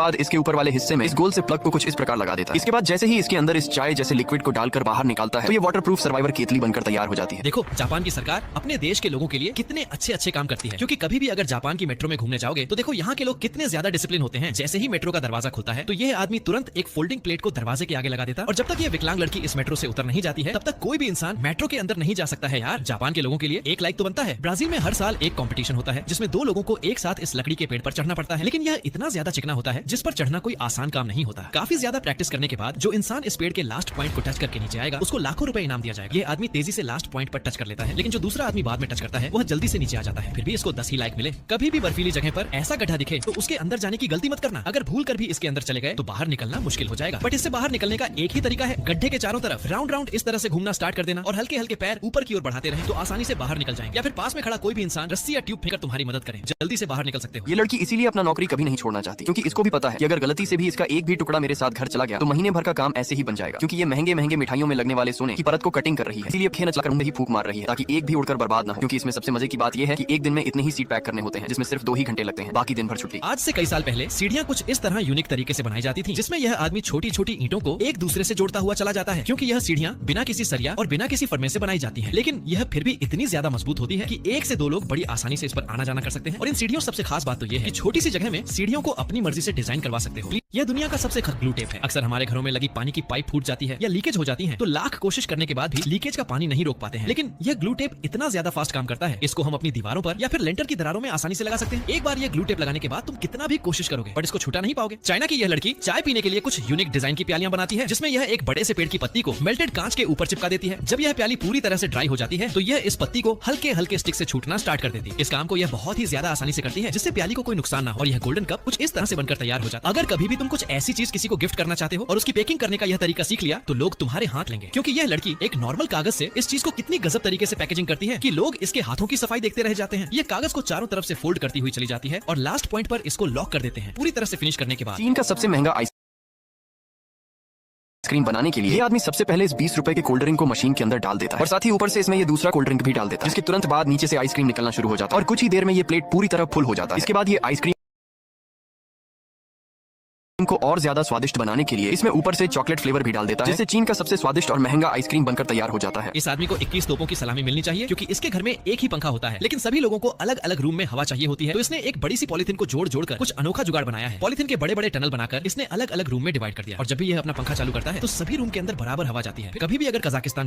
बाद इसके ऊपर वाले हिस्से में इस गोल से प्लग को कुछ इस प्रकार लगा देता है। इसके बाद जैसे ही इसके अंदर इस चाय जैसे लिक्विड को डालकर बाहर निकालता है तो ये वाटरप्रूफ सर्वाइवर केतली बनकर तैयार हो जाती है। देखो जापान की सरकार अपने देश के लोगों के लिए कितने अच्छे काम करती है, क्योंकि कभी भी अगर जापान की मेट्रो में घूमने जाओगे तो देखो यहाँ के लोग कितने ज्यादा डिसिप्लिन होते हैं। जैसे ही मेट्रो का दरवाजा खुलता है तो यह आदमी तुरंत एक फोल्डिंग प्लेट को दरवाजे के आगे लगा देता है, और जब तक ये विकलांग लड़की इस मेट्रो से उतर नहीं जाती है तब तक कोई भी इंसान मेट्रो के अंदर नहीं जा सकता है। यार जापान के लोगों के लिए एक लाइक तो बनता है। ब्राजील में हर साल एक कंपटीशन होता है जिसमें दो लोगों को एक साथ इस लकड़ी के पेड़ पर चढ़ना पड़ता है, लेकिन यह इतना ज्यादा चिकना होता है जिस पर चढ़ना कोई आसान काम नहीं होता। काफी ज्यादा प्रैक्टिस करने के बाद जो इंसान इस पेड़ के लास्ट पॉइंट को टच करके नीचे आएगा उसको लाखों रुपए इनाम दिया जाएगा। ये आदमी तेजी से लास्ट पॉइंट पर टच कर लेता है, लेकिन जो दूसरा आदमी बाद में टच करता है वह जल्दी से नीचे आ जाता है। फिर भी इसको 10 ही लाइक मिले। कभी भी बर्फीली जगह पर ऐसा गड्ढा दिखे तो उसके अंदर जाने की गलती मत करना। अगर भूल कर भी इसके अंदर चले गए तो बाहर निकलना मुश्किल हो जाएगा। बट इससे बाहर निकलने का एक ही तरीका है, गड्ढे के चारों तरफ राउंड राउंड इस तरह से घूमना स्टार्ट कर देना और हल्के हल्के पैर ऊपर की ओर बढ़ाते रहे तो आसानी से बाहर निकल जाएंगे। या फिर पास में खड़ा कोई भी इंसान रस्सी या ट्यूब फेंकर तुम्हारी मदद करे, जल्दी से बाहर निकल सकते हो। ये लड़की इसीलिए अपना नौकरी कभी नहीं छोड़ना चाहती, क्योंकि इसको भी पता है कि अगर गलती से भी इसका एक भी टुकड़ा मेरे साथ घर चला गया तो महीने भर का काम ऐसे ही बन जाएगा, क्योंकि ये महंगे महंगे मिठाइयों में लगने वाले सोने की परत को कटिंग कर रही है। इसलिए खेन चलाकर उन्हें ही फूक मार रही है ताकि एक भी उड़कर बर्बाद ना हो। क्योंकि इसमें सबसे मजे की बात यह है कि एक दिन में इतने ही सीट पैक करने होते हैं जिसमें सिर्फ 2 ही घंटे लगते हैं, बाकी दिन भर छुट्टी। आज से कई साल पहले सीढ़ियां कुछ इस तरह यूनिक तरीके से बनाई जाती थी जिसमें यह आदमी छोटी छोटी ईंटों को एक दूसरे से जोड़ता हुआ चला जाता है, क्योंकि यह सीढ़ियां बिना किसी सरिया और बिना किसी फरमे से बनाई जाती हैं। लेकिन यह फिर भी इतनी ज्यादा मजबूत होती है कि 1 से 2 लोग बड़ी आसानी से इस पर आना जाना कर सकते हैं। और इन सीढ़ियों सबसे खास बात तो यह है कि छोटी सी जगह में सीढ़ियों को अपनी मर्जी से डिजाइन करवा सकते हो। यह दुनिया का सबसे ग्लू टेप है। अक्सर हमारे घरों में लगी पानी की पाइप फूट जाती है या लीकेज हो जाती है तो लाख कोशिश करने के बाद भी लीकेज का पानी नहीं रोक पाते हैं, लेकिन यह ग्लू टेप इतना ज्यादा फास्ट काम करता है। इसको हम अपनी दीवारों पर या फिर लेंटर की दरारों में आसानी से लगा सकते हैं। एक बार यह ग्लू टेप लगाने के बाद तुम कितना भी कोशिश करोगे पर इसको छूटा नहीं पाओगे। चाइना की यह लड़की चाय पीने के लिए कुछ यूनिक डिजाइन की प्यालियां बनाती है जिसमें यह एक बड़े से पेड़ की पत्ती को मेल्टेड कांच के ऊपर चिपका देती है। जब यह प्याली पूरी तरह से ड्राई हो जाती है तो यह इस पत्ती को हल्के हल्के स्टिक से छूटना स्टार्ट कर देती है। इस काम को यह बहुत ही ज्यादा आसानी से करती है जिससे प्याली को कोई नुकसान ना हो और यह गोल्डन कप कुछ इस तरह से बनकर तैयार हो जाता है। अगर कभी भी तुम कुछ ऐसी चीज किसी को गिफ्ट करना चाहते हो और उसकी पैकिंग करने का यह तरीका सीख लिया तो लोग तुम्हारे हाथ लेंगे, क्योंकि यह लड़की एक नॉर्मल कागज से इस चीज को कितनी गजब तरीके से पैकेजिंग करती है कि लोग इसके हाथों की सफाई देखते रह जाते हैं। यह कागज को चारों तरफ से फोल्ड करती हुई चली जाती है और लास्ट पॉइंट पर इसको लॉक कर देते हैं। पूरी तरह से फिनिश करने के बाद चीन का सबसे महंगा आइसक्रीम बनाने के लिए ये आदमी सबसे पहले इस 20 रुपए के कोल्ड ड्रिंक को मशीन के अंदर डाल देता है और साथ ही ऊपर से इसमें ये दूसरा कोल्ड ड्रिंक भी डाल देता है, जिसके तुरंत बाद नीचे से आइसक्रीम निकलना शुरू हो जाता है और कुछ ही देर में ये प्लेट पूरी तरह फुल हो जाता है। इसके बाद ये आइसक्रीम को और ज्यादा स्वादिष्ट बनाने के लिए इसमें ऊपर से चॉकलेट फ्लेवर भी डाल देता है, जिससे चीन का सबसे स्वादिष्ट और महंगा आइसक्रीम बनकर तैयार हो जाता है। इस आदमी को 21 तोपों की सलामी मिलनी चाहिए, क्योंकि इसके घर में एक ही पंखा होता है लेकिन सभी लोगों को अलग अलग रूम में हवा चाहिए होती है। तो इसने एक बड़ी सी पॉलिथीन को जोड़ जोड़कर कुछ अनोखा जुगाड़ बनाया है। पॉलिथीन के बड़े बड़े टनल बनाकर इसने अलग अलग रूम में डिवाइड कर दिया और जब भी यह अपना पंखा चालू करता है तो सभी रूम के अंदर बराबर हवा जाती है। कभी भी अगर कजाकिस्तान